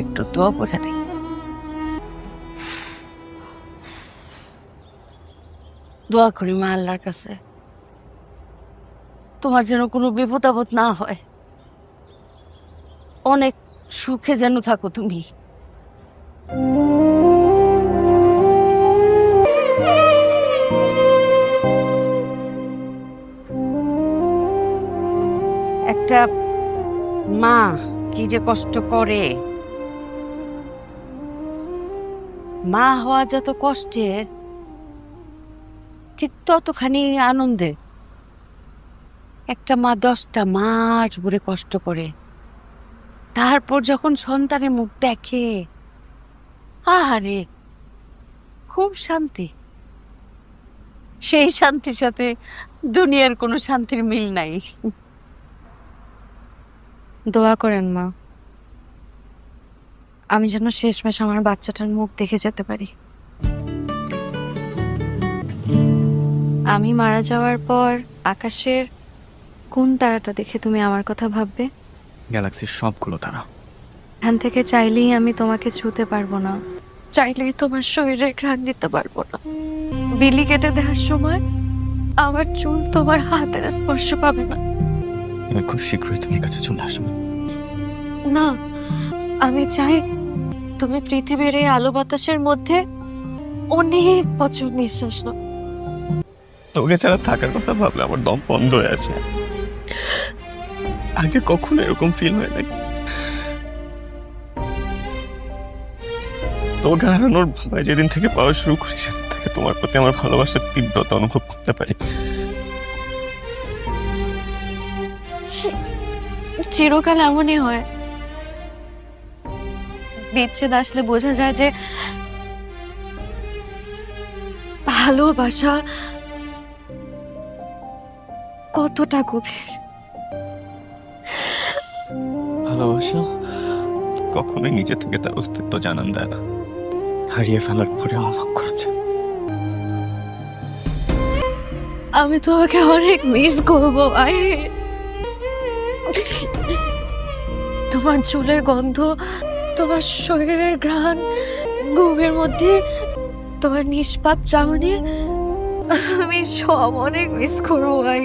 একটু দোয়া করে দিই। দোয়া করি মা আল্লাহর কাছে তোমার যেন কোনো বিপদ আপদ না হয়, অনেক সুখে যেন থাকো তুমি। একটা মা কি যে কষ্ট করে, মা হওয়া যত কষ্টের ঠিক ততখানি আনন্দে। একটা মা 10টা মাস ভরে কষ্ট করে, তারপর যখন সন্তানের মুখ দেখে, আরে খুব শান্তি। সেই শান্তির সাথে দুনিয়ার কোনো শান্তির মিল নাই। দোয়া করেন মা, আমি যেন শেষমেশ আমার বাচ্চাটার মুখ দেখে যেতে পারি। আমি মারা যাওয়ার পর আকাশের কোন তারাটা দেখে তুমি আমার কথা ভাববে? গ্যালাক্সির সবগুলো তারা। এখান থেকে চাইলেই আমি তোমাকে ছুঁতে পারবো না, চাইলেই তোমার শরীরে ঘ্রাণ দিতে পারবো না। বিলি কেটে দেওয়ার সময় আমার চুল তোমার হাতের স্পর্শ পাবে না। আমি খুব শীঘ্রই তোমার কাছে চলে আসবো। না, আমি চাই তুমি পৃথিবীর এই আলো বাতাসের মধ্যে অনেক বছর নিঃশ্বাস নাও। তোকে ছাড়া থাকার কথা ভাবলে আমার দম বন্ধ হয়ে আছে। আগে কখনো এরকম ফিল হয় নাই। তোকে হারানোর ভয় যেদিন থেকে পাওয়া শুরু করি, সেদিন থেকে তোমার প্রতি আমার ভালোবাসার তীব্রতা অনুভব করতে পারি। চিরকাল এমনই হয়, বিচ্ছেদ আসলে বোঝা যায় যে ভালোবাসা কতটা গভীর। ভালোবাসা কখনোই নিজে থেকে তার অস্তিত্ব জানান দেয় না, হারিয়ে ফেলার পরে অনুভব করেছে। আমি তোমাকে অনেক মিস করবো ভাই। তোমার চুলের গন্ধ, তোমার শরীরের ঘ্রাণ, ঘুমের মধ্যে তোমার নিষ্পাপ চাহনি, আমি সব অনেক মিস করবো ভাই।